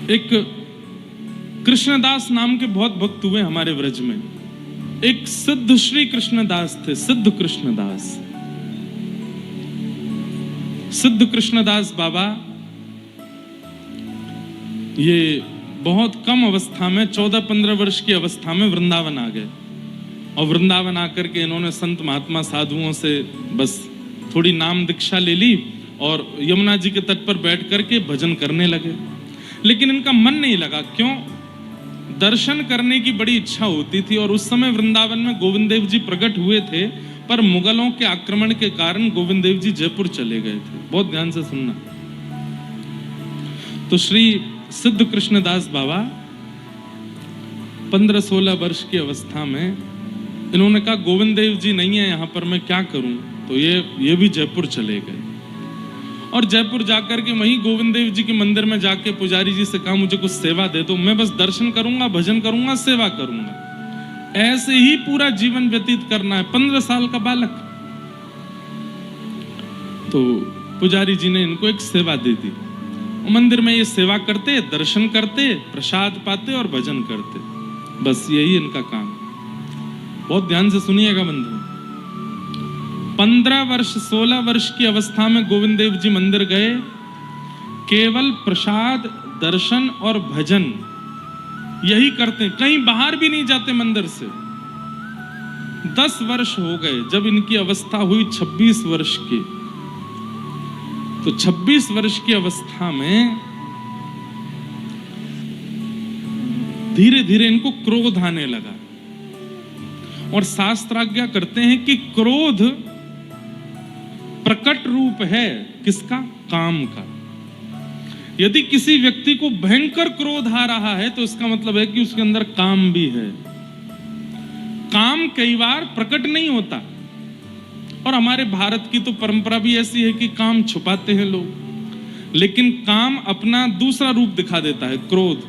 एक कृष्णदास नाम के बहुत भक्त हुए हमारे व्रज में। एक सिद्ध श्री कृष्णदास थे, सिद्ध कृष्णदास। सिद्ध कृष्णदास बाबा ये बहुत कम अवस्था में 14-15 वर्ष की अवस्था में वृंदावन आ गए और वृंदावन आकर के इन्होंने संत महात्मा साधुओं से बस थोड़ी नाम दीक्षा ले ली और यमुना जी के तट पर बैठ करके भजन करने लगे। लेकिन इनका मन नहीं लगा। क्यों? दर्शन करने की बड़ी इच्छा होती थी और उस समय वृंदावन में गोविंद देव जी प्रकट हुए थे, पर मुगलों के आक्रमण के कारण गोविंद देव जी जयपुर चले गए थे। बहुत ध्यान से सुनना। तो श्री सिद्ध कृष्णदास बाबा 15-16 वर्ष की अवस्था में इन्होंने कहा गोविंद देव जी नहीं है यहाँ पर, मैं क्या करूं? तो ये भी जयपुर चले गए और जयपुर जाकर के वहीं गोविंद देव जी के मंदिर में जाके पुजारी जी से कहा मुझे कुछ सेवा दे दो, मैं बस दर्शन करूंगा, भजन करूंगा, सेवा करूंगा। ऐसे ही पूरा जीवन व्यतीत करना है। 15 साल का बालक। तो पुजारी जी ने इनको एक सेवा दे दी। मंदिर में ये सेवा करते, दर्शन करते, प्रसाद पाते और भजन करते। बस यही इनका काम। बहुत ध्यान से सुनिएगा बंधु। 15 वर्ष 16 वर्ष की अवस्था में गोविंद देव जी मंदिर गए, केवल प्रसाद, दर्शन और भजन यही करते, कहीं बाहर भी नहीं जाते मंदिर से। 10 वर्ष हो गए। जब इनकी अवस्था हुई 26 वर्ष की, तो 26 वर्ष की अवस्था में धीरे धीरे इनको क्रोध आने लगा। और शास्त्र आज्ञा करते हैं कि क्रोध प्रकट रूप है किसका? काम का। यदि किसी व्यक्ति को भयंकर क्रोध आ रहा है तो इसका मतलब है कि उसके अंदर काम भी है। काम कई बार प्रकट नहीं होता और हमारे भारत की तो परंपरा भी ऐसी है कि काम छुपाते हैं लोग, लेकिन काम अपना दूसरा रूप दिखा देता है। क्रोध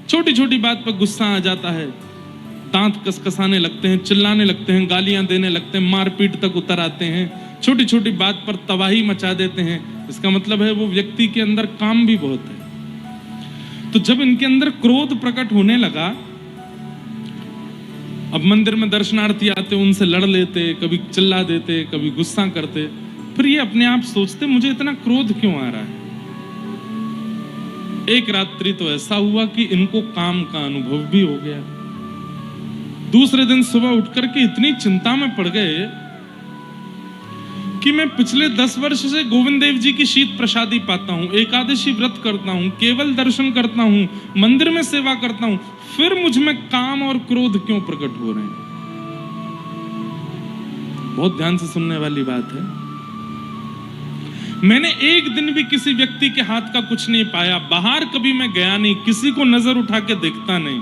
छोटी छोटी बात पर गुस्सा आ जाता है, दांत कसकसाने लगते हैं, चिल्लाने लगते हैं, गालियां देने लगते हैं, मारपीट तक उतर आते हैं, छोटी छोटी बात पर तबाही मचा देते हैं। इसका मतलब है वो व्यक्ति के अंदर काम भी बहुत है। तो जब इनके अंदर क्रोध प्रकट होने लगा, अब मंदिर में दर्शनार्थी आते, उनसे लड़ लेते, कभी चिल्ला देते, कभी गुस्सा करते। फिर ये अपने आप सोचते मुझे इतना क्रोध क्यों आ रहा है। एक रात्रि तो ऐसा हुआ कि इनको काम का अनुभव भी हो गया। दूसरे दिन सुबह उठकर के इतनी चिंता में पड़ गए कि मैं पिछले 10 वर्ष से गोविंद देव जी की शीत प्रसादी पाता हूं, एकादशी व्रत करता हूं, केवल दर्शन करता हूं, मंदिर में सेवा करता हूं, फिर मुझ में काम और क्रोध क्यों प्रकट हो रहे हैं? बहुत ध्यान से सुनने वाली बात है। मैंने एक दिन भी किसी व्यक्ति के हाथ का कुछ नहीं पाया, बाहर कभी मैं गया नहीं, किसी को नजर उठा के देखता नहीं,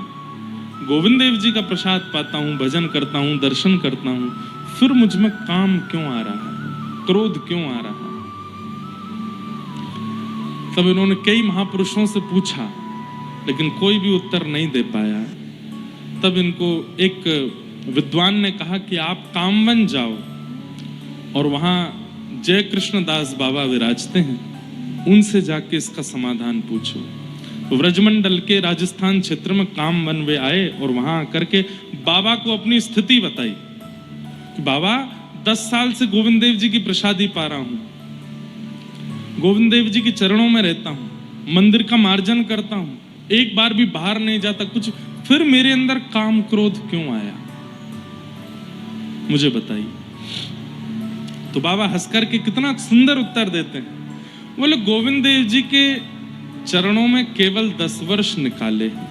गोविंद देव जी का प्रसाद पाता हूं, भजन करता हूं, दर्शन करता हूं, फिर मुझ में काम क्यों आ रहा है, क्रोध क्यों आ रहा है? तब इन्होंने कई महापुरुषों से पूछा, लेकिन कोई भी उत्तर नहीं दे पाया। तब इनको एक विद्वान ने कहा कि आप कामवन जाओ और वहां जय कृष्णदास बाबा विराजते हैं, उनसे जाके इसका समाधान पूछो। तो व्रजमंडल के राजस्थान क्षेत्र में कामवन वे आए और वहां आकर के बाबा को अपनी स्थिति बताई कि बाबा 10 साल से गोविंद देव जी की प्रसादी पा रहा हूं, गोविंद देव जी के चरणों में रहता हूं, मंदिर का मार्जन करता हूं, एक बार भी बाहर नहीं जाता कुछ, फिर मेरे अंदर काम क्रोध क्यों आया, मुझे बताइए। तो बाबा हंसकर के कितना सुंदर उत्तर देते हैं। बोले गोविंद देव जी के चरणों में केवल 10 वर्ष निकाले हैं,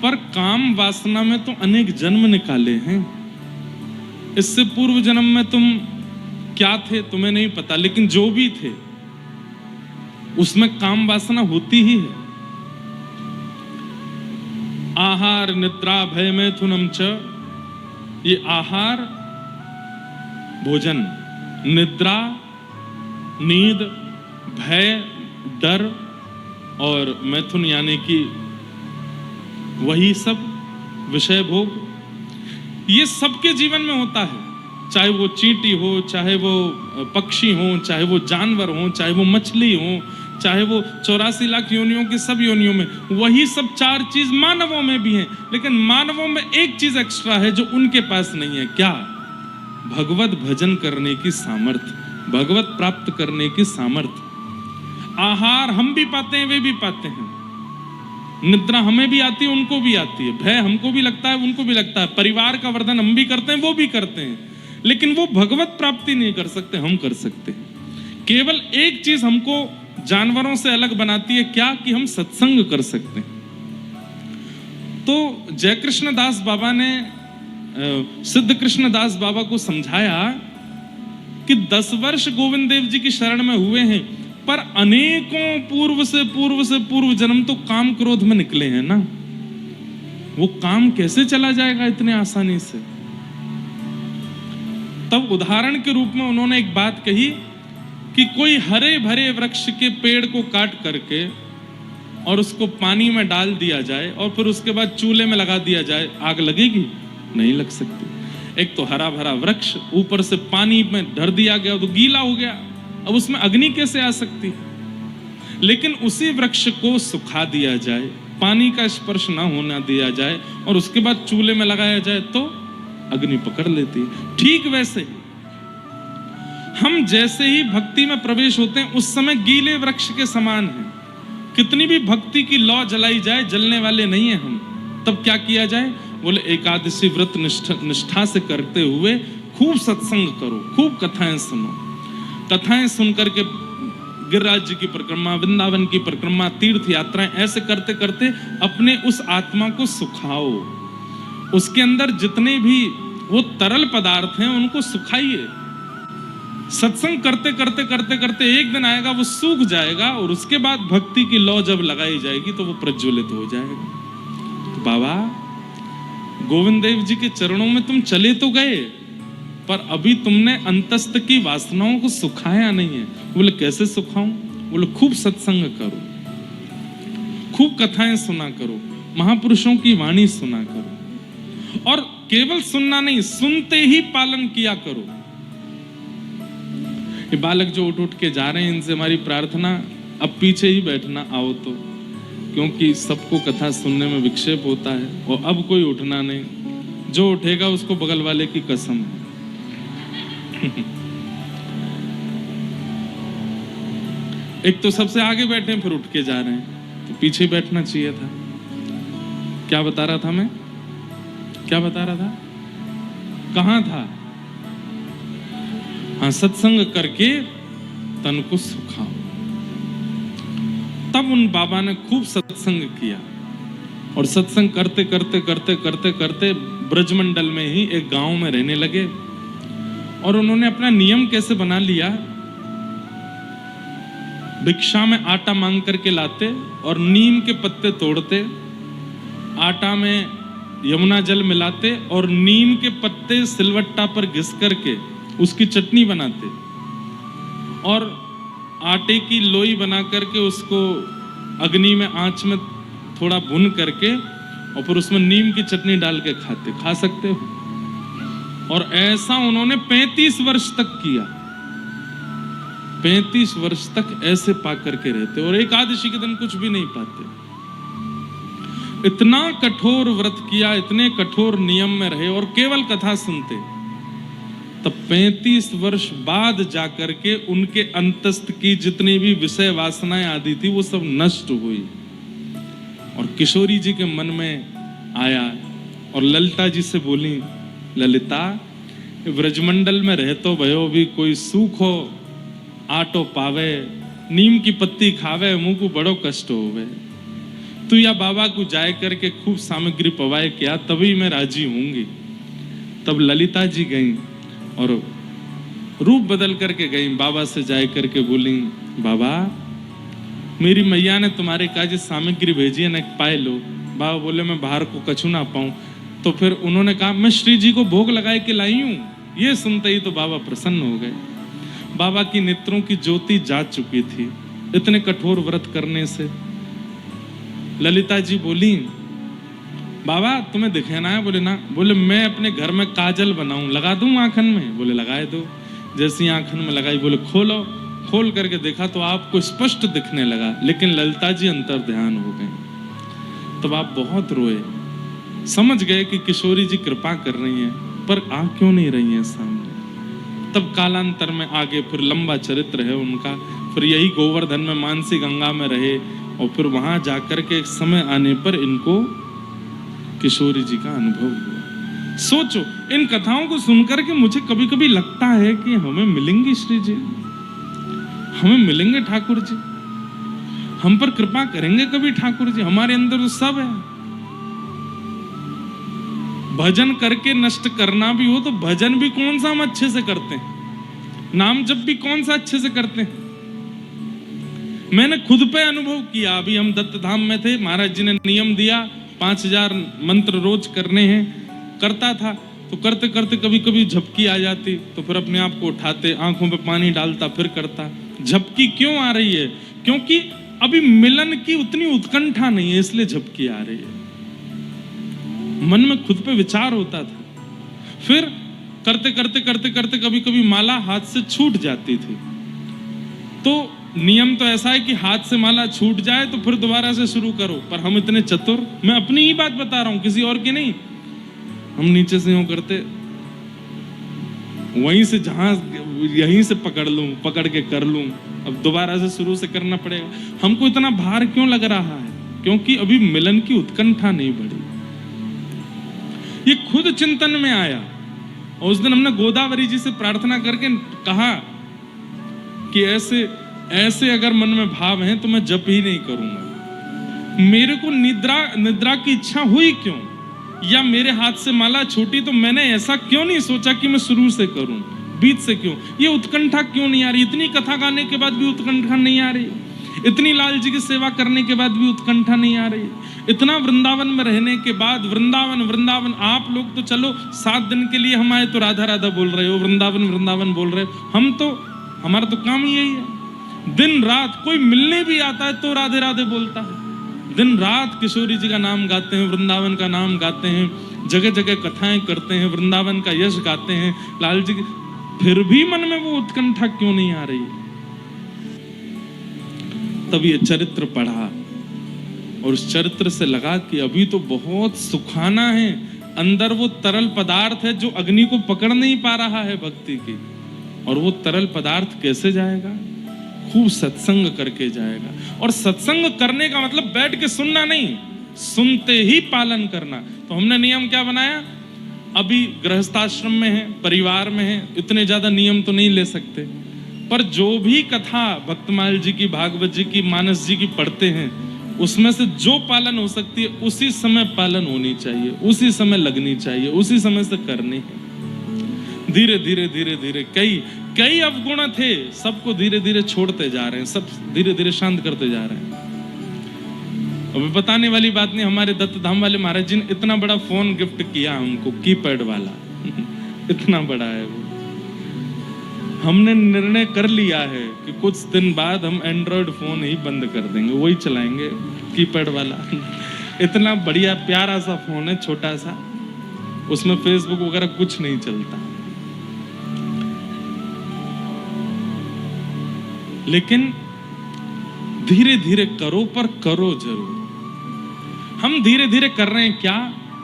पर काम वासना में तो अनेक जन्म निकाले हैं। इससे पूर्व जन्म में तुम क्या थे तुम्हें नहीं पता, लेकिन जो भी थे उसमें काम वासना होती ही है। आहार निद्रा भय मैथुनम च, ये आहार भोजन, निद्रा नींद, भय डर और मैथुन यानी कि वही सब विषय भोग, ये सबके जीवन में होता है। चाहे वो चींटी हो, चाहे वो पक्षी हो, चाहे वो जानवर हो, चाहे वो मछली हो, चाहे वो 84 लाख योनियों की सब योनियों में वही सब 4 चीज मानवों में भी हैं, लेकिन मानवों में एक चीज एक्स्ट्रा है जो उनके पास नहीं है। क्या? भगवत भजन करने की सामर्थ्य, भगवत प्राप्त करने की सामर्थ्य। आहार हम भी पाते हैं, वे भी पाते हैं, निद्रा हमें भी आती है, उनको भी आती है, भय हमको भी लगता है, उनको भी लगता है, परिवार का वर्धन हम भी करते हैं, वो भी करते हैं, लेकिन वो भगवत प्राप्ति नहीं कर सकते, हम कर सकते हैं। केवल एक चीज हमको जानवरों से अलग बनाती है, क्या? कि हम सत्संग कर सकते हैं। तो जय कृष्ण दास बाबा ने सिद्ध कृष्ण दास बाबा को समझाया कि 10 वर्ष गोविंद देव जी की शरण में हुए हैं, पर अनेकों पूर्व से पूर्व जन्म तो काम क्रोध में निकले हैं ना, वो काम कैसे चला जाएगा इतने आसानी से? तब उदाहरण के रूप में उन्होंने एक बात कही कि कोई हरे भरे वृक्ष के पेड़ को काट करके और उसको पानी में डाल दिया जाए और फिर उसके बाद चूल्हे में लगा दिया जाए, आग लगेगी? नहीं लग सकती। एक तो हरा भरा वृक्ष, ऊपर से पानी में धर दिया गया तो गीला हो गया, अब उसमें अग्नि कैसे आ सकती? लेकिन उसी वृक्ष को सुखा दिया जाए, पानी का स्पर्श ना होना दिया जाए और उसके बाद चूल्हे में लगाया जाए तो अग्नि पकड़ लेती है। ठीक वैसे हम जैसे ही भक्ति में प्रवेश होते हैं उस समय गीले वृक्ष के समान हैं। कितनी भी भक्ति की लौ जलाई जाए, जलने वाले नहीं है हम। तब क्या किया जाए? बोले एकादशी व्रत निष्ठा से करते हुए खूब सत्संग करो, खूब कथाएं सुनो, कथाएं सुन करके गिरिराज जी की परिक्रमा, वृंदावन की परिक्रमा, तीर्थ यात्राएं, ऐसे करते करते अपने उस आत्मा को सुखाओ। उसके अंदर जितने भी वो तरल पदार्थ हैं उनको सुखाइए। सत्संग करते करते करते करते एक दिन आएगा वो सूख जाएगा और उसके बाद भक्ति की लौ जब लगाई जाएगी तो वो प्रज्वलित हो जाएगा। तो बाबा गोविंद देव जी के चरणों में तुम चले तो गए, पर अभी तुमने अंतस्थ की वासनाओं को सुखाया नहीं है। बोले कैसे सुखाऊं? बोले खूब सत्संग करो, खूब कथाएं सुना करो, महापुरुषों की वाणी सुना करो, और केवल सुनना नहीं, सुनते ही पालन किया करो। ये बालक जो उठ उठ के जा रहे हैं, इनसे हमारी प्रार्थना अब पीछे ही बैठना आओ तो, क्योंकि सबको कथा सुनने में विक्षेप होता है और अब कोई उठना नहीं, जो उठेगा उसको बगल वाले की कसम है। एक तो सबसे आगे बैठे फिर उठ के जा रहे हैं, तो पीछे बैठना चाहिए था। क्या बता रहा था मैं? क्या बता रहा था? कहां था? हाँ, सत्संग करके तन को सुखाओ। तब उन बाबा ने खूब सत्संग किया और सत्संग करते करते करते करते करते ब्रजमंडल में ही एक गांव में रहने लगे। और उन्होंने अपना नियम कैसे बना लिया? भिक्षा में आटा मांग करके लाते और नीम के पत्ते तोड़ते, आटा में यमुना जल मिलाते और नीम के पत्ते सिलवट्टा पर घिस करके उसकी चटनी बनाते और आटे की लोई बना करके उसको अग्नि में आंच में थोड़ा भून करके और फिर उसमें नीम की चटनी डाल के खाते। खा सकते हो? और ऐसा उन्होंने 35 वर्ष तक किया। 35 वर्ष तक ऐसे पा करके रहते और एकादशी के दिन कुछ भी नहीं पाते। इतना कठोर व्रत किया, इतने कठोर नियम में रहे और केवल कथा सुनते। तब 35 वर्ष बाद जाकर के उनके अंतस्थ की जितनी भी विषय वासनाएं आदि थी वो सब नष्ट हुई। और किशोरी जी के मन में आया और ललिता जी से बोली, ललिता व्रजमंडल में रह तो भयो भी कोई सूख हो आटो पावे, नीम की पत्ती खावे, मुंह को बड़ो कष्ट होवे। तू या बाबा को जाए करके खूब सामग्री पवाए क्या, तभी मैं राजी होंगी। तब ललिता जी गई और रूप बदल करके गई, बाबा से जाए करके बोली, बाबा मेरी मैया ने तुम्हारे काज सामग्री भेजी है ना, पाए लो। बाबा बोले मैं बाहर को कछु ना पाऊं। तो फिर उन्होंने कहा मैं श्री जी को भोग लगाए के लाई हूं। ये सुनते ही तो बाबा प्रसन्न हो गए। बाबा की नेत्रों की ज्योति जा चुकी थी इतने कठोर व्रत करने से। ललिता जी बोली, बाबा तुम्हें दिखाना है? बोले ना। बोले मैं अपने घर में काजल बनाऊं, लगा दूं आंखन में? बोले लगाए दो। जैसी आंखन में लगाई, बोले खोलो। खोल करके देखा तो आपको स्पष्ट दिखने लगा, लेकिन ललिता जी अंतर ध्यान हो गए। तब आप बहुत रोए, समझ गए कि किशोरी जी कृपा कर रही हैं, पर आ क्यों नहीं रही हैं सामने। तब कालांतर में आगे फिर लंबा चरित्र है उनका, फिर यही गोवर्धन में मानसी गंगा में रहे, और फिर वहां जाकर के समय आने पर इनको किशोरी जी का अनुभव हुआ। सोचो, इन कथाओं को सुनकर के मुझे कभी कभी लगता है कि हमें मिलेंगे श्री जी, हमें मिलेंगे ठाकुर जी, हम पर कृपा करेंगे कभी ठाकुर जी। हमारे अंदर तो सब है। भजन करके नष्ट करना भी हो तो भजन भी कौन सा हम अच्छे से करते हैं, नाम जप भी कौन सा अच्छे से करते हैं। मैंने खुद पे अनुभव किया। अभी हम दत्त धाम में थे, महाराज जी ने नियम दिया 5000 मंत्र रोज करने हैं। करता था तो करते करते कभी कभी झपकी आ जाती, तो फिर अपने आप को उठाते, आंखों पे पानी डालता, फिर करता। झपकी क्यों आ रही है? क्योंकि अभी मिलन की उतनी उत्कंठा नहीं है, इसलिए झपकी आ रही है। मन में खुद पे विचार होता था। फिर करते करते करते करते कभी कभी माला हाथ से छूट जाती थी। तो नियम तो ऐसा है कि हाथ से माला छूट जाए तो फिर दोबारा से शुरू करो, पर हम इतने चतुर, मैं अपनी ही बात बता रहा हूं, किसी और की नहीं। हम नीचे से यूं करते, वहीं से जहां यहीं से पकड़ लूं, पकड़ के कर लूं, अब दोबारा से शुरू से करना पड़ेगा। हमको इतना भार क्यों लग रहा है? क्योंकि अभी मिलन की उत्कंठा नहीं बढ़ी। ये खुद चिंतन में आया, और उस दिन हमने गोदावरी जी से प्रार्थना करके कहा कि ऐसे ऐसे अगर मन में भाव हैं तो मैं जप ही नहीं करूंगा। मेरे को निद्रा की इच्छा हुई क्यों, या मेरे हाथ से माला छूटी तो मैंने ऐसा क्यों नहीं सोचा कि मैं शुरू से करूं, बीच से क्यों? ये उत्कंठा क्यों नहीं आ रही? इतनी कथा गाने के बाद भी उत्कंठा नहीं आ रही, इतनी लाल जी की सेवा करने के बाद भी उत्कंठा नहीं आ रही, इतना वृंदावन में रहने के बाद। वृंदावन आप लोग तो चलो 7 दिन के लिए हम आए तो राधा राधा बोल रहे हो, वृंदावन बोल रहे हो। हम तो, हमारा तो काम ही यही है, दिन रात कोई मिलने भी आता है तो राधे राधे बोलता है। दिन रात किशोरी जी का नाम गाते हैं, वृंदावन का नाम गाते हैं, जगह जगह कथाएं करते हैं, वृंदावन का यश गाते हैं, लाल जी की, फिर भी मन में वो उत्कंठा क्यों नहीं आ रही? तब ये चरित्र पढ़ा और उस चरित्र से लगा कि अभी तो बहुत सुखाना है, अंदर वो तरल पदार्थ है जो अग्नि को पकड़ नहीं पा रहा है भक्ति की। और वो तरल पदार्थ कैसे जाएगा? खूब सत्संग करके जाएगा। और सत्संग करने का मतलब बैठ के सुनना नहीं, सुनते ही पालन करना। तो हमने नियम क्या बनाया? अभी गृहस्थाश्रम में है, परिवार में है, इतने ज्यादा नियम तो नहीं ले सकते, पर जो भी कथा भक्तमाल जी की, भागवत जी की, मानस जी की पढ़ते हैं, उसमें से जो पालन हो सकती है उसी समय पालन होनी चाहिए, उसी समय लगनी चाहिए, उसी समय से करनी है। धीरे धीरे धीरे धीरे कई अवगुण थे, सबको धीरे धीरे छोड़ते जा रहे हैं, सब धीरे धीरे शांत करते जा रहे हैं। अभी बताने वाली बात नहीं, हमारे दत्त धाम वाले महाराज जी ने इतना बड़ा फोन गिफ्ट किया हमको, कीपैड वाला इतना बड़ा है वो। हमने निर्णय कर लिया है कि कुछ दिन बाद हम एंड्रॉयड फोन ही बंद कर देंगे, वही चलाएंगे कीपैड वाला। इतना बढ़िया प्यारा सा फोन है, छोटा सा, उसमें फेसबुक वगैरह कुछ नहीं चलता। लेकिन धीरे धीरे करो, पर करो जरूर। हम धीरे धीरे कर रहे हैं क्या?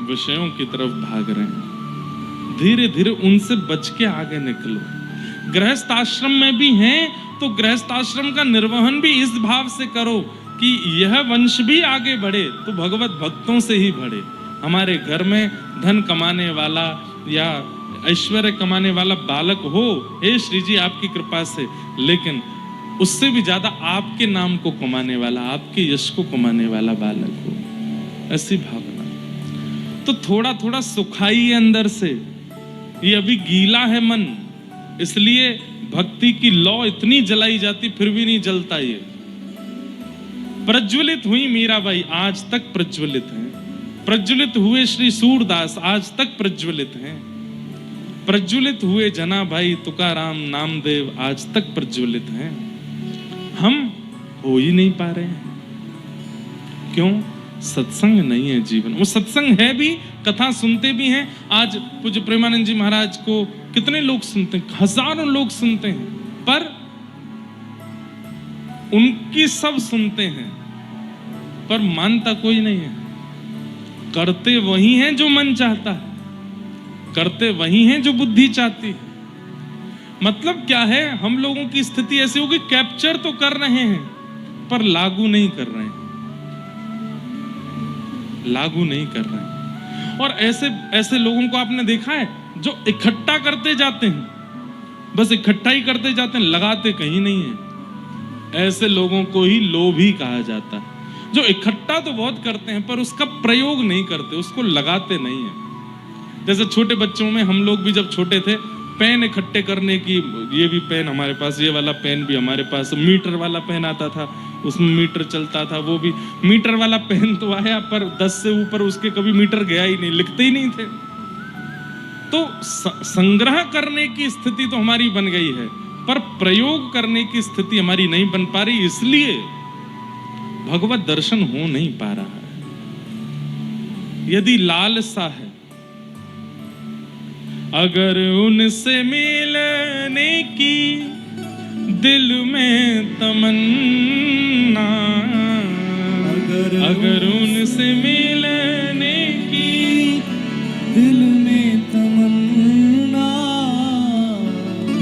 विषयों की तरफ भाग रहे हैं। धीरे धीरे उनसे बच के आगे निकलो। गृहस्थ आश्रम में भी हैं तो गृहस्थ आश्रम का निर्वहन भी इस भाव से करो कि यह वंश भी आगे बढ़े, तो भगवत भक्तों से ही बढ़े। हमारे घर में धन कमाने वाला या ऐश्वर्य कमाने वाला बालक हो, हे श्री जी आपकी कृपा से, लेकिन उससे भी ज्यादा आपके नाम को कमाने वाला, आपके यश को कमाने वाला बालक हो, ऐसी भावना। तो थोड़ा थोड़ा सुखाई है अंदर से। ये अभी गीला है मन, इसलिए भक्ति की लौ इतनी जलाई जाती फिर भी नहीं जलता। ये प्रज्वलित हुई मीराबाई, आज तक प्रज्वलित हैं। प्रज्वलित हुए श्री सूरदास, आज तक प्रज्वलित हैं। प्रज्वलित हुए जनाभाई तुकाराम नामदेव, आज तक प्रज्वलित हैं। हम हो ही नहीं पा रहे हैं। क्यों? सत्संग नहीं है जीवन। वो सत्संग है भी, कथा सुनते भी हैं। आज पूज्य प्रेमानंद जी महाराज को कितने लोग सुनते हैं? हजारों लोग सुनते हैं, पर उनकी सब सुनते हैं पर मानता कोई नहीं है। करते वही हैं जो मन चाहता है, करते वही हैं जो बुद्धि चाहती है। मतलब क्या है, हम लोगों की स्थिति ऐसी होगी, कैप्चर तो कर रहे हैं पर लागू नहीं कर रहे हैं, लागू नहीं कर रहे हैं। और ऐसे ऐसे लोगों को आपने देखा है जो इकट्ठा करते जाते हैं, बस इकट्ठा ही करते जाते हैं, लगाते कहीं नहीं है। ऐसे लोगों को ही लोभी कहा जाता है, जो इकट्ठा तो बहुत करते हैं पर उसका प्रयोग नहीं करते, उसको लगाते नहीं है। जैसे छोटे बच्चों में हम लोग भी जब छोटे थे, पेन इकट्ठे करने की, ये भी पेन हमारे पास, ये वाला पेन भी हमारे पास, मीटर वाला पेन आता था, उसमें मीटर चलता था, वो भी मीटर वाला पेन तो आया पर 10 से ऊपर उसके कभी मीटर गया ही नहीं, लिखते ही नहीं थे। तो संग्रह करने की स्थिति तो हमारी बन गई है पर प्रयोग करने की स्थिति हमारी नहीं बन पा रही, इसलिए भगवत दर्शन हो नहीं पा रहा है। यदि लालसा है, अगर उनसे मिलने की दिल में तमन्ना, अगर उनसे मिलने की दिल में तमन्ना,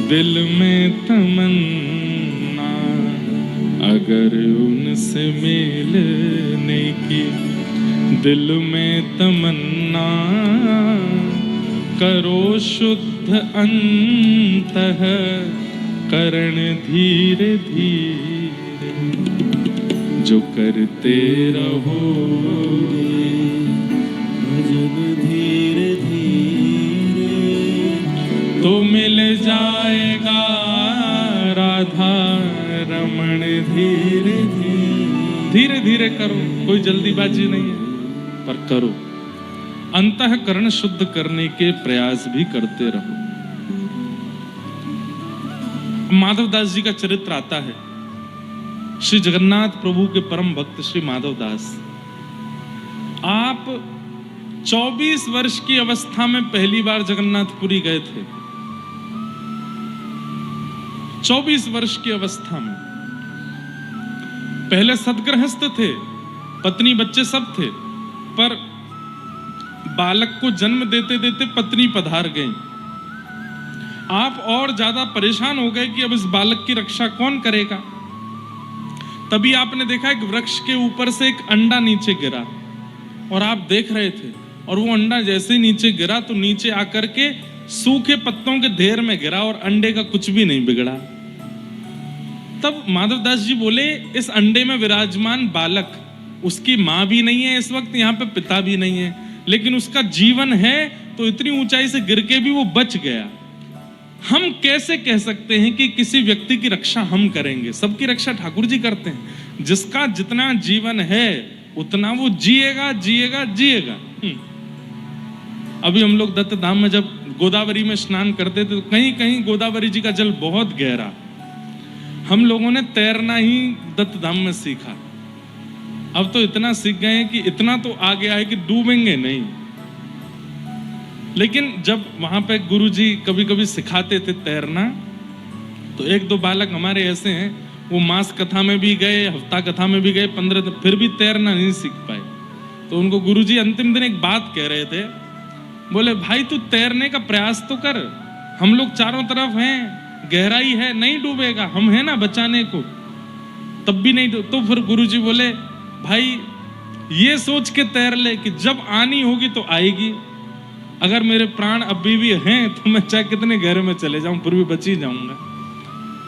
दिल में तमन्ना, अगर उनसे मिलने की दिल में तमन्ना, करो शुद्ध अंतः करण धीरे धीरे, जो करते रहो भजन धीरे धीरे, तो मिल जाएगा राधा रमण धीरे धीरे। धीरे धीरे करो, कोई जल्दीबाजी नहीं है पर करो, अंतःकरण शुद्ध करने के प्रयास भी करते रहो। माधवदास जी का चरित्र आता है। श्री जगन्नाथ प्रभु के परम भक्त श्री माधवदास, आप 24 वर्ष की अवस्था में पहली बार जगन्नाथपुरी गए थे। 24 वर्ष की अवस्था में, पहले सदगृहस्थ थे, पत्नी बच्चे सब थे, पर बालक को जन्म देते देते पत्नी पधार गई। आप और ज्यादा परेशान हो गए कि अब इस बालक की रक्षा कौन करेगा। तभी आपने देखा एक वृक्ष के ऊपर से एक अंडा नीचे गिरा और आप देख रहे थे, और वो अंडा जैसे ही नीचे गिरा तो नीचे आकर के सूखे पत्तों के ढेर में गिरा और अंडे का कुछ भी नहीं बिगड़ा। तब माधवदास जी बोले, इस अंडे में विराजमान बालक, उसकी मां भी नहीं है इस वक्त यहाँ पे, पिता भी नहीं है, लेकिन उसका जीवन है, तो इतनी ऊंचाई से गिर के भी वो बच गया। हम कैसे कह सकते हैं कि किसी व्यक्ति की रक्षा हम करेंगे? सबकी रक्षा ठाकुर जी करते हैं। जिसका जितना जीवन है उतना वो जिएगा जिएगा जिएगा। अभी हम लोग दत्त धाम में जब गोदावरी में स्नान करते थे तो कहीं कहीं गोदावरी जी का जल बहुत गहरा, हम लोगों ने तैरना ही दत्त धाम में सीखा। अब तो इतना सीख गए हैं कि इतना तो आ गया है कि डूबेंगे नहीं। लेकिन जब वहां पे गुरुजी कभी कभी सिखाते थे तैरना, तो एक दो बालक हमारे ऐसे हैं, वो मास कथा में भी गए, हफ्ता कथा में भी गए, 15 दिन, फिर भी तैरना नहीं सीख पाए। तो उनको गुरुजी अंतिम दिन एक बात कह रहे थे, बोले भाई तू तैरने का प्रयास तो कर, हम लोग चारों तरफ हैं, गहराई है, नहीं डूबेगा, हम हैं ना बचाने को, तब भी नहीं डूब। तो फिर गुरुजी बोले भाई ये सोच के तैर ले कि जब आनी होगी तो आएगी, अगर मेरे प्राण अभी भी हैं तो मैं चाहे कितने गहरे में चले जाऊं फिर भी बच ही जाऊंगा।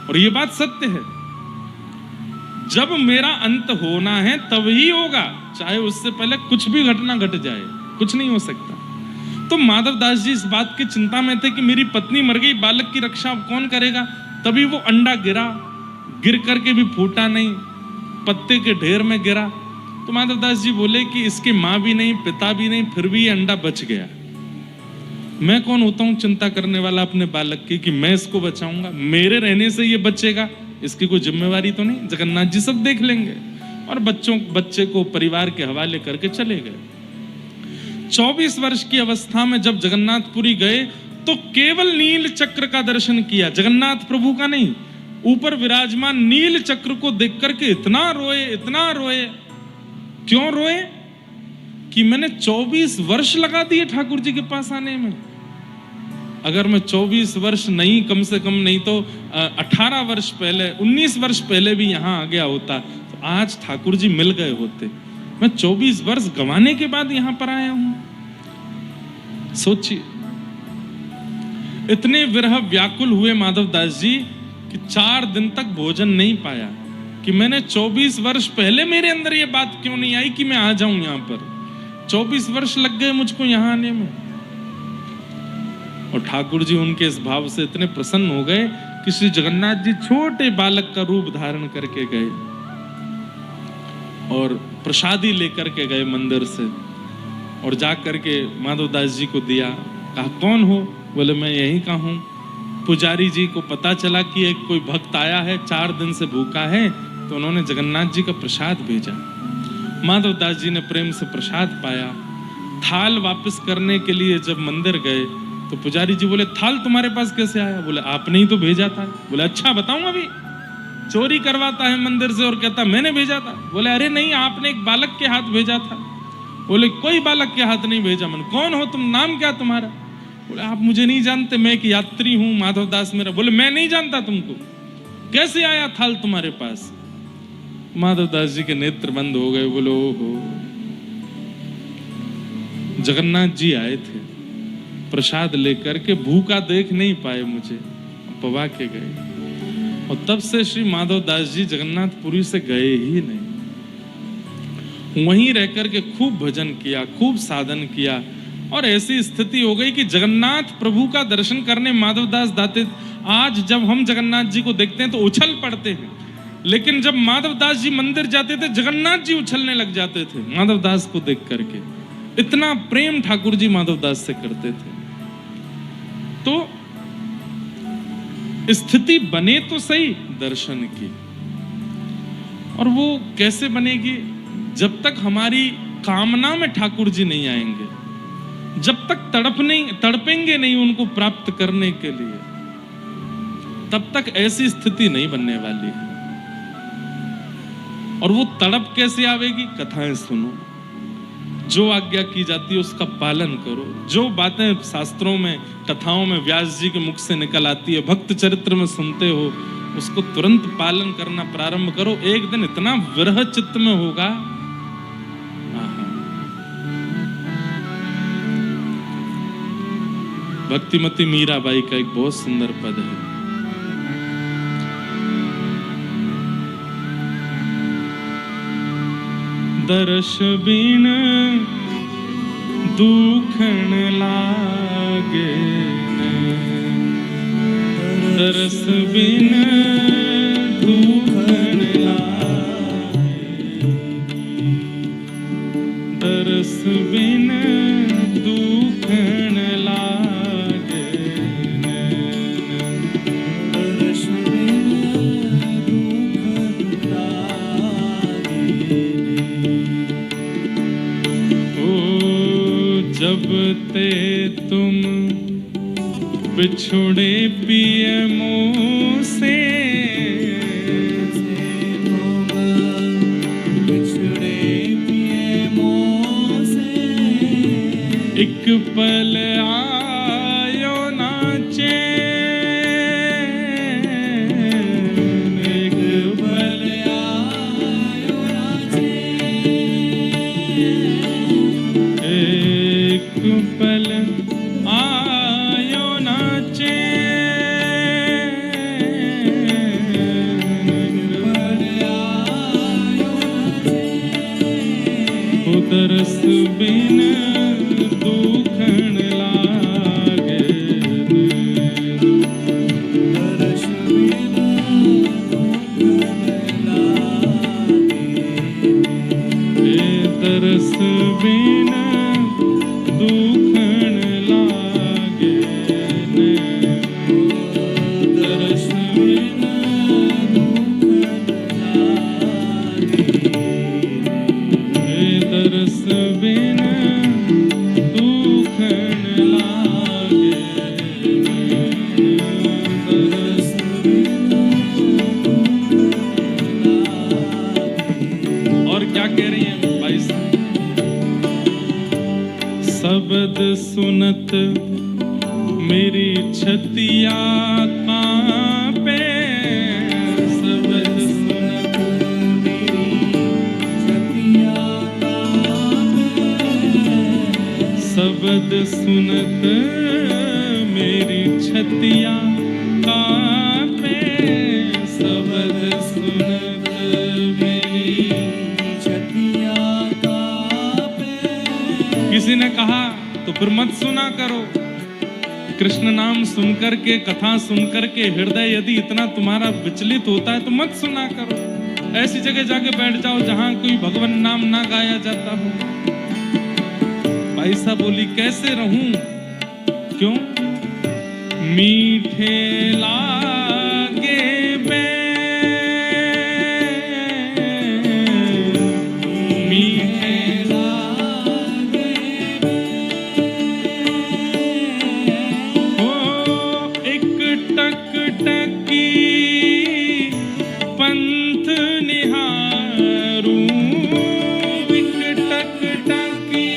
और ये बात सत्य है, जब मेरा अंत होना है तभी होगा, चाहे उससे पहले कुछ भी घटना घट जाए, कुछ नहीं हो सकता। तो माधवदास जी इस बात की चिंता में थे कि मेरी पत्नी मर गई, बालक की रक्षा कौन करेगा। तभी वो अंडा गिरा, गिर करके भी फूटा नहीं, पत्ते के ढेर में गिरा। तो माधवदास जी बोले कि इसकी माँ भी नहीं, पिता भी नहीं, फिर भी ये अंडा बच गया। मैं कौन होता हूं चिंता करने वाला अपने बालक की कि मैं इसको बचाऊंगा, मेरे रहने से ये बचेगा, इसकी कोई जिम्मेवारी तो नहीं, जगन्नाथ जी सब देख लेंगे। और बच्चे को परिवार के हवाले करके चले गए। 24 वर्ष की अवस्था में जब जगन्नाथपुरी गए तो केवल नील चक्र का दर्शन किया, जगन्नाथ प्रभु का नहीं, ऊपर विराजमान नील चक्र को देख करके इतना रोए। क्यों रोए? कि मैंने 24 वर्ष लगा दिए ठाकुर जी के पास आने में। अगर मैं 24 वर्ष नहीं, कम से कम नहीं तो 18 वर्ष पहले, 19 वर्ष पहले भी यहां आ गया होता तो आज ठाकुर जी मिल गए होते। मैं 24 वर्ष गंवाने के बाद यहां पर आया हूं। सोचिए, इतने विरह व्याकुल हुए माधव दास जी कि 4 दिन तक भोजन नहीं पाया। कि मैंने 24 वर्ष पहले मेरे अंदर ये बात क्यों नहीं आई कि मैं आ जाऊं यहां पर। 24 वर्ष लग गए मुझको यहां आने में। और ठाकुर जी उनके इस भाव से इतने प्रसन्न हो गए कि श्री जगन्नाथ जी छोटे बालक का रूप धारण करके गए और प्रसादी लेकर के गए मंदिर से और जा करके माधव दास जी को दिया। कहा कौन हो? बोले मैं यहीं का हूं। पुजारी जी को पता चला कि एक कोई भक्त आया है, 4 दिन से भूखा है, तो उन्होंने जगन्नाथ जी का प्रसाद भेजा। माधव दास जी ने प्रेम से प्रसाद पाया। थाल वापस करने के लिए जब मंदिर गए तो पुजारी जी बोले थाल तुम्हारे पास कैसे आया? बोले आपने ही तो भेजा था। बोले अच्छा बताऊं? अभी चोरी करवाता है मंदिर से और कहता मैंने भेजा था। बोले अरे नहीं, आपने एक बालक के हाथ भेजा था। बोले कोई बालक के हाथ नहीं भेजा। मैंने कौन हो तुम? नाम क्या तुम्हारा? बोले आप मुझे नहीं जानते, मैं एक यात्री हूं, माधव दास मेरा। बोले मैं नहीं जानता तुमको, कैसे आया थाल तुम्हारे पास? माधव दास जी के नेत्र बंद हो गए। बोले ओहो, जगन्नाथ जी आए थे प्रसाद लेकर के, भूखा देख नहीं पाए मुझे, पवा के गए। और तब से श्री माधव दास जी जगन्नाथपुरी से गए ही नहीं। वहीं रहकर के खूब भजन किया, खूब साधन किया और ऐसी स्थिति हो गई कि जगन्नाथ प्रभु का दर्शन करने माधव दास जाते। आज जब हम जगन्नाथ जी को देखते हैं तो उछल पड़ते हैं, लेकिन जब माधव दास जी मंदिर जाते थे जगन्नाथ जी उछलने लग जाते थे माधव दास को देख करके। इतना प्रेम ठाकुर जी माधव दास से करते थे। तो स्थिति बने तो सही दर्शन की, और वो कैसे बनेगी? जब तक हमारी कामना में ठाकुर जी नहीं आएंगे, जब तक तड़पेंगे नहीं उनको प्राप्त करने के लिए, तब तक ऐसी स्थिति नहीं बनने वाली है। और वो तड़प कैसे आवेगी? कथाएं सुनो, जो आज्ञा की जाती है उसका पालन करो। जो बातें शास्त्रों में, कथाओं में व्यास जी के मुख से निकल आती है, भक्त चरित्र में सुनते हो, उसको तुरंत पालन करना प्रारंभ करो। एक दिन इतना विरह चित्त में होगा। भक्तिमती मीराबाई का एक बहुत सुंदर पद है। दर्श बिन दुखन लागे, दर्श बिन दुखन लागे, दर्श बिन दुखन लागे, दर्श बिन दुखन लागे। जब ते तुम बिछुड़े पिय मोह से, बिछुड़े पिय मोह से, एक पल आयो ना चैन, एक पल आयो ना चैन, एक पल आयो ना चैन, दर्श बिन दुखन लागे, दर्श बिन दुखन लागे, दर्श बिन दुखन लागे, दर्श बिन दुखन लागे, दर्श बिन दुखन लागे, दर्श बिन शब्द सुनत मेरी छतिया कांपे, शब्द सुनत शब्द सुनत मेरी छतिया कांपे, शब्द सुनत मेरी छतिया कांपे। किसी ने कहा तो फिर मत सुना करो। कृष्ण नाम सुनकर के, कथा सुनकर के हृदय यदि इतना तुम्हारा विचलित होता है तो मत सुना करो। ऐसी जगह जाके बैठ जाओ जहां कोई भगवान नाम ना गाया जाता हो। भाई साहब बोली कैसे रहूं, क्यों? मीठे लागे मीठे लागे हो, एक टक टकी पंथ निहारूं, एक टक टकी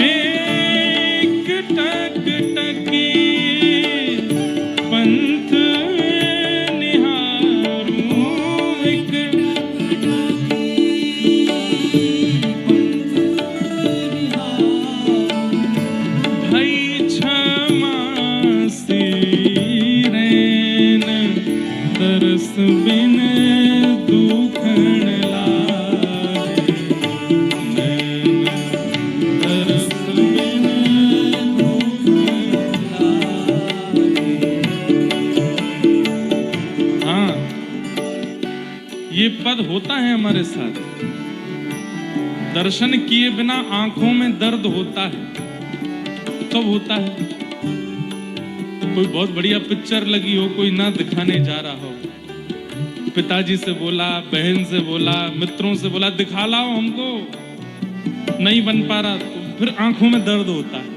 एक टक टकी पंथ निहारूं, एक भाई क्षमा सी रैन तरस बिन दुखण लागे, नैन तरस बिन दुखण लागे। हाँ, ये पद होता है हमारे साथ। दर्शन किए बिना आंखों में दर्द होता है। कब होता है? कोई बहुत बढ़िया पिक्चर लगी हो, कोई ना दिखाने जा रहा हो, पिताजी से बोला, बहन से बोला, मित्रों से बोला दिखा लाओ हमको, नहीं बन पा रहा, तो फिर आंखों में दर्द होता है।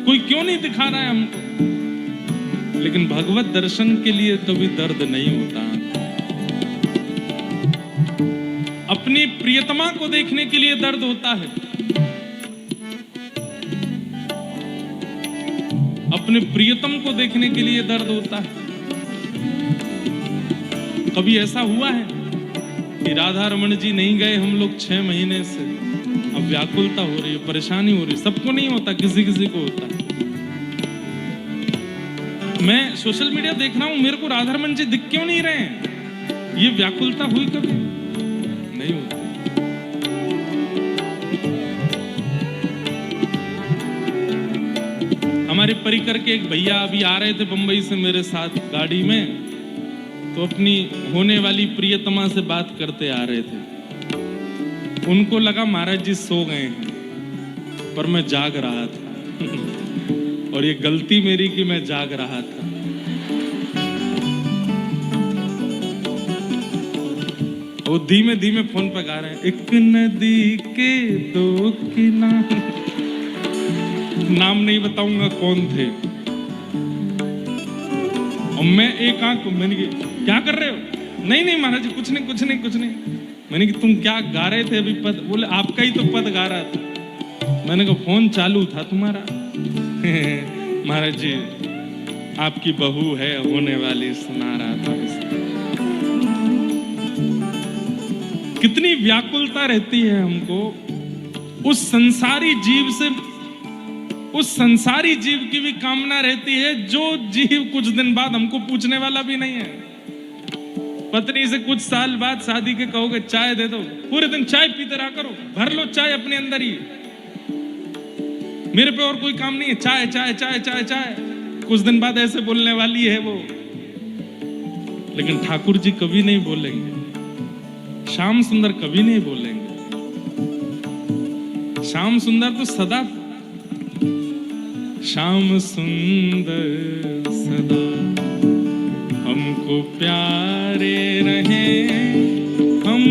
कोई क्यों नहीं दिखा रहा है हमको? लेकिन भगवत दर्शन के लिए कभी दर्द नहीं होता। अपनी प्रियतमा को देखने के लिए दर्द होता है। अपने प्रियतम को देखने के लिए दर्द होता है। कभी ऐसा हुआ है कि राधा रमन जी नहीं गए हम लोग 6 महीने से, अब व्याकुलता हो रही है, परेशानी हो रही है। सबको नहीं होता, किसी किसी को होता है। मैं सोशल मीडिया देख रहा हूं, मेरे को राधा रमन जी दिख क्यों नहीं रहे हैं? ये व्याकुलता हुई कभी? नहीं होती। हमारे परिकर के एक भैया अभी आ रहे थे बंबई से मेरे साथ गाड़ी में, तो अपनी होने वाली प्रियतमा से बात करते आ रहे थे। उनको लगा महाराज जी सो गए हैं, पर मैं जाग रहा था। और ये गलती मेरी कि मैं जाग रहा था। वो धीमे धीमे फोन पे गा रहे हैं, एक नदी के 2 किनारे, नाम नहीं बताऊंगा कौन थे। और मैं एक आंख, मैंने कहा क्या कर रहे हो? नहीं नहीं महाराज जी कुछ नहीं कुछ नहीं कुछ नहीं। मैंने कहा तुम क्या गा रहे थे अभी पद? बोले आपका ही तो पद गा रहा था। मैंने कहा फोन चालू था तुम्हारा। महाराज जी आपकी बहू है होने वाली, सुना रहा था। कितनी व्याकुलता रहती है हमको उस संसारी जीव से। उस संसारी जीव की भी कामना रहती है, जो जीव कुछ दिन बाद हमको पूछने वाला भी नहीं है। पत्नी से कुछ साल बाद शादी के कहोगे चाय दे दो, पूरे दिन चाय पीते रहा करो, भर लो चाय अपने अंदर ही, मेरे पे और कोई काम नहीं है, चाय चाय चाय चाय चाय। कुछ दिन बाद ऐसे बोलने वाली है वो। लेकिन ठाकुर जी कभी नहीं बोलेंगे, श्याम सुंदर कभी नहीं बोलेंगे। श्याम सुंदर तो सदा, श्याम सुंदर सदा हमको प्यारे रहे, हम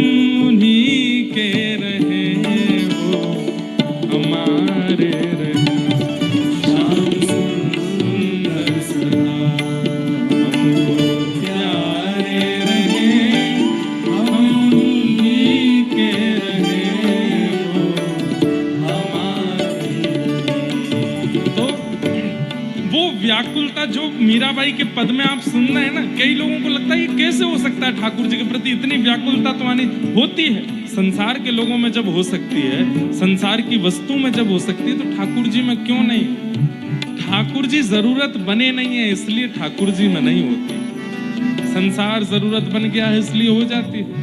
उन्हीं के रहे, वो हमारे रहे। श्याम सुंदर सदा हमको प्यारे रहे, हम उन्हीं के रहे, व्याकुलता जो मीराबाई के पद में आप सुन रहे हैं ना, कई लोगों को लगता है ये कैसे हो सकता है, ठाकुर जी के प्रति इतनी व्याकुलता तो आनी होती है। संसार के लोगों में जब हो सकती है, संसार की वस्तु में जब हो सकती है, तो ठाकुर जी में क्यों नहीं? ठाकुर जी जरूरत बने नहीं है इसलिए ठाकुर जी में नहीं होती, संसार जरूरत बन गया है इसलिए हो जाती है।